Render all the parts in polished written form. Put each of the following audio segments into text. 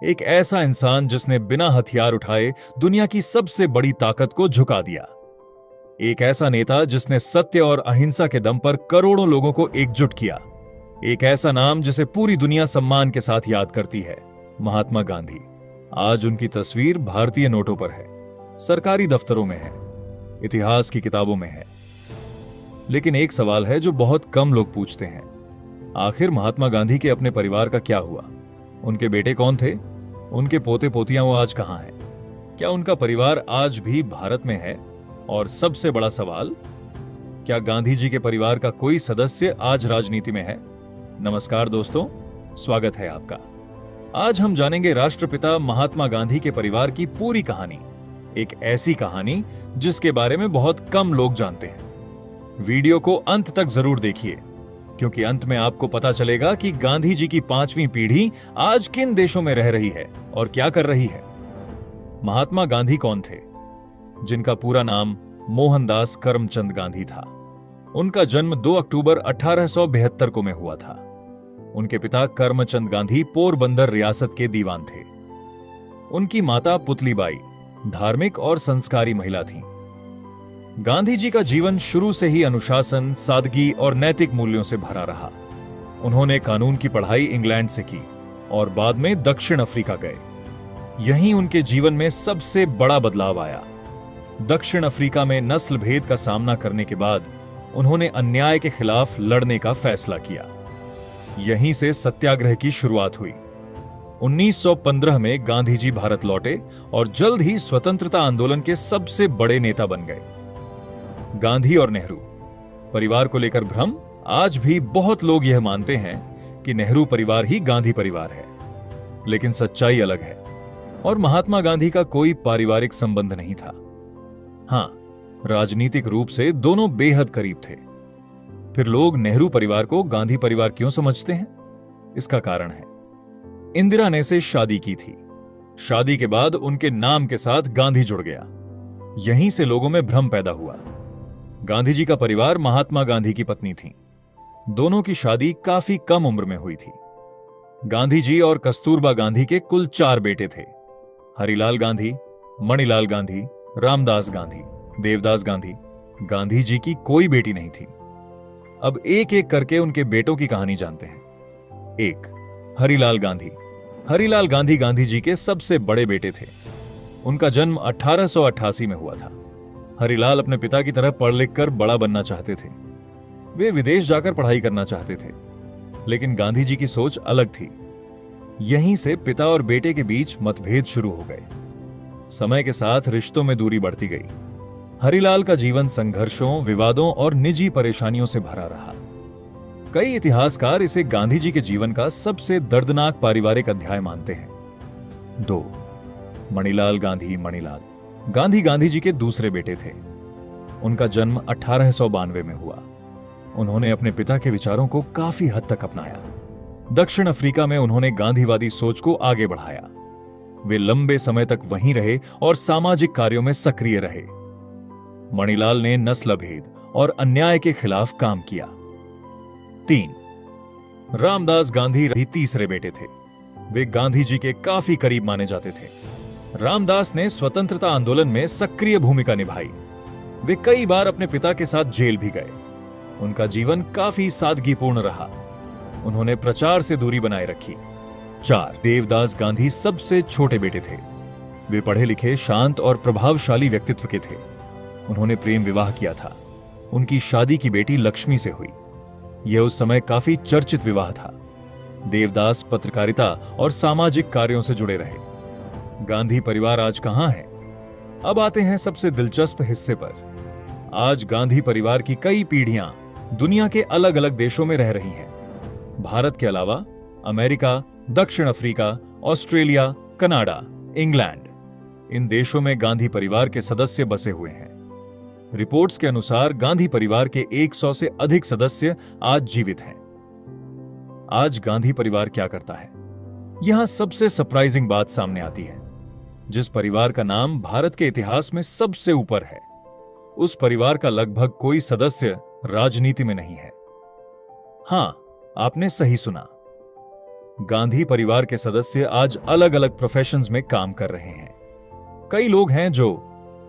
एक ऐसा इंसान जिसने बिना हथियार उठाए दुनिया की सबसे बड़ी ताकत को झुका दिया। एक ऐसा नेता जिसने सत्य और अहिंसा के दम पर करोड़ों लोगों को एकजुट किया। एक ऐसा नाम जिसे पूरी दुनिया सम्मान के साथ याद करती है, महात्मा गांधी। आज उनकी तस्वीर भारतीय नोटों पर है, सरकारी दफ्तरों में है, इतिहास की किताबों में है। लेकिन एक सवाल है जो बहुत कम लोग पूछते हैं, आखिर महात्मा गांधी के अपने परिवार का क्या हुआ? उनके बेटे कौन थे? उनके पोते पोतियां वो आज कहां हैं? क्या उनका परिवार आज भी भारत में है? और सबसे बड़ा सवाल, क्या गांधी जी के परिवार का कोई सदस्य आज राजनीति में है? नमस्कार दोस्तों, स्वागत है आपका। आज हम जानेंगे राष्ट्रपिता महात्मा गांधी के परिवार की पूरी कहानी, एक ऐसी कहानी जिसके बारे में बहुत कम लोग जानते हैं। वीडियो को अंत तक जरूर देखिए, क्योंकि अंत में आपको पता चलेगा कि गांधी जी की 5वीं पीढ़ी आज किन देशों में रह रही है और क्या कर रही है। महात्मा गांधी कौन थे? जिनका पूरा नाम मोहनदास करमचंद गांधी था। उनका जन्म 2 अक्टूबर 1872 को में हुआ था। उनके पिता करमचंद गांधी पोरबंदर रियासत के दीवान थे। उनकी माता पुतलीबाई धार्मिक और संस्कारी महिला थीं। गांधी जी का जीवन शुरू से ही अनुशासन, सादगी और नैतिक मूल्यों से भरा रहा। उन्होंने कानून की पढ़ाई इंग्लैंड से की और बाद में दक्षिण अफ्रीका गए। यहीं उनके जीवन में सबसे बड़ा बदलाव आया। दक्षिण अफ्रीका में नस्ल भेद का सामना करने के बाद उन्होंने अन्याय के खिलाफ लड़ने का फैसला किया। यहीं से सत्याग्रह की शुरुआत हुई। 1915 में गांधी जी भारत लौटे और जल्द ही स्वतंत्रता आंदोलन के सबसे बड़े नेता बन गए। गांधी और नेहरू परिवार को लेकर भ्रम। आज भी बहुत लोग यह मानते हैं कि नेहरू परिवार ही गांधी परिवार है, लेकिन सच्चाई अलग है और महात्मा गांधी का कोई पारिवारिक संबंध नहीं था। हां, राजनीतिक रूप से दोनों बेहद करीब थे। फिर लोग नेहरू परिवार को गांधी परिवार क्यों समझते हैं? इसका कारण है, इंदिरा ने से शादी की थी। शादी के बाद उनके नाम के साथ गांधी जुड़ गया। यहीं से लोगों में भ्रम पैदा हुआ। गांधी जी का परिवार महात्मा गांधी की पत्नी थी। दोनों की शादी काफी कम उम्र में हुई थी। गांधी जी और कस्तूरबा गांधी के कुल 4 बेटे थे। हरिलाल गांधी, मणिलाल गांधी, रामदास गांधी, देवदास गांधी। गांधी जी की कोई बेटी नहीं थी। अब एक एक करके उनके बेटों की कहानी जानते हैं। 1. हरिलाल गांधी। हरिलाल गांधी गांधी जी के सबसे बड़े बेटे थे। उनका जन्म 1888 में हुआ था। हरिलाल अपने पिता की तरह पढ़ लिख कर बड़ा बनना चाहते थे। वे विदेश जाकर पढ़ाई करना चाहते थे, लेकिन गांधी जी की सोच अलग थी। यहीं से पिता और बेटे के बीच मतभेद शुरू हो गए। समय के साथ रिश्तों में दूरी बढ़ती गई। हरिलाल का जीवन संघर्षों, विवादों और निजी परेशानियों से भरा रहा। कई इतिहासकार इसे गांधी जी के जीवन का सबसे दर्दनाक पारिवारिक अध्याय मानते हैं। 2. मणिलाल गांधी। मणिलाल गांधी गांधी जी के दूसरे बेटे थे। उनका जन्म 1892 में हुआ। उन्होंने अपने पिता के विचारों को काफी हद तक अपनाया। दक्षिण अफ्रीका में उन्होंने गांधीवादी सोच को आगे बढ़ाया। वे लंबे समय तक वहीं रहे और सामाजिक कार्यों में सक्रिय रहे। मणिलाल ने नस्ल भेद और अन्याय के खिलाफ काम किया। 3. रामदास गांधी भी तीसरे बेटे थे। वे गांधी जी के काफी करीब माने जाते थे। रामदास ने स्वतंत्रता आंदोलन में सक्रिय भूमिका निभाई। वे कई बार अपने पिता के साथ जेल भी गए। उनका जीवन काफी सादगीपूर्ण रहा। उन्होंने प्रचार से दूरी बनाए रखी। 4. देवदास गांधी सबसे छोटे बेटे थे। वे पढ़े लिखे, शांत और प्रभावशाली व्यक्तित्व के थे। उन्होंने प्रेम विवाह किया था। उनकी शादी की बेटी लक्ष्मी से हुई। यह उस समय काफी चर्चित विवाह था। देवदास पत्रकारिता और सामाजिक कार्यों से जुड़े रहे। गांधी परिवार आज कहां है? अब आते हैं सबसे दिलचस्प हिस्से पर। आज गांधी परिवार की कई पीढ़ियां दुनिया के अलग अलग देशों में रह रही हैं। भारत के अलावा अमेरिका, दक्षिण अफ्रीका, ऑस्ट्रेलिया, कनाडा, इंग्लैंड, इन देशों में गांधी परिवार के सदस्य बसे हुए हैं। रिपोर्ट्स के अनुसार गांधी परिवार के 100 से अधिक सदस्य आज जीवित हैं। आज गांधी परिवार क्या करता है? यहां सबसे सरप्राइजिंग बात सामने आती है। जिस परिवार का नाम भारत के इतिहास में सबसे ऊपर है, उस परिवार का लगभग कोई सदस्य राजनीति में नहीं है। हां, आपने सही सुना। गांधी परिवार के सदस्य आज अलग अलग प्रोफेशंस में काम कर रहे हैं। कई लोग हैं जो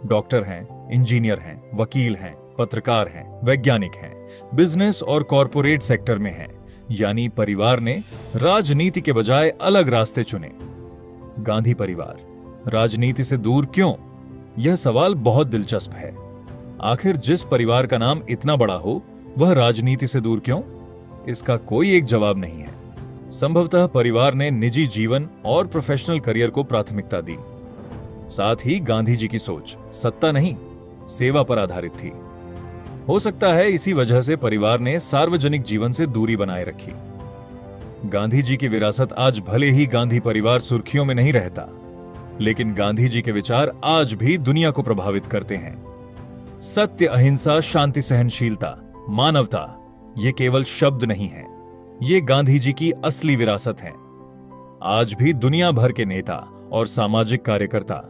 डॉक्टर हैं, इंजीनियर हैं, वकील हैं, पत्रकार हैं, वैज्ञानिक हैं, बिजनेस और कॉरपोरेट सेक्टर में हैं। यानी परिवार ने राजनीति के बजाय अलग रास्ते चुने। गांधी परिवार राजनीति से दूर क्यों? यह सवाल बहुत दिलचस्प है। आखिर जिस परिवार का नाम इतना बड़ा हो, वह राजनीति से दूर क्यों? इसका कोई एक जवाब नहीं है। संभवतः परिवार ने निजी जीवन और प्रोफेशनल करियर को प्राथमिकता दी। साथ ही गांधी जी की सोच सत्ता नहीं, सेवा पर आधारित थी। हो सकता है इसी वजह से परिवार ने सार्वजनिक जीवन से दूरी बनाए रखी। गांधी जी की विरासत आज भले ही गांधी परिवार सुर्खियों में नहीं रहता, लेकिन गांधी जी के विचार आज भी दुनिया को प्रभावित करते हैं। सत्य, अहिंसा, शांति, सहनशीलता, मानवता, ये केवल शब्द नहीं है, ये गांधी जी की असली विरासत है। आज भी दुनिया भर के नेता और सामाजिक कार्यकर्ता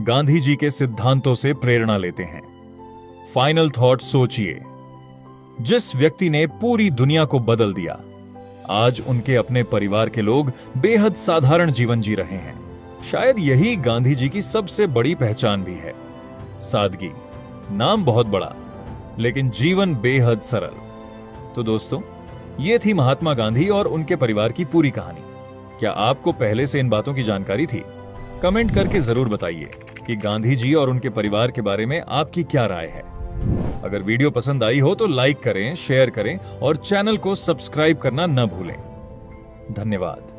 गांधी जी के सिद्धांतों से प्रेरणा लेते हैं। फाइनल थॉट सोचिए, जिस व्यक्ति ने पूरी दुनिया को बदल दिया, आज उनके अपने परिवार के लोग बेहद साधारण जीवन जी रहे हैं। शायद यही गांधी जी की सबसे बड़ी पहचान भी है। सादगी। नाम बहुत बड़ा, लेकिन जीवन बेहद सरल। तो दोस्तों, ये थी महात्मा गांधी और उनके परिवार की पूरी कहानी। क्या आपको पहले से इन बातों की जानकारी थी? कमेंट करके जरूर बताइए कि गांधी जी और उनके परिवार के बारे में आपकी क्या राय है। अगर वीडियो पसंद आई हो तो लाइक करें, शेयर करें और चैनल को सब्सक्राइब करना न भूलें। धन्यवाद।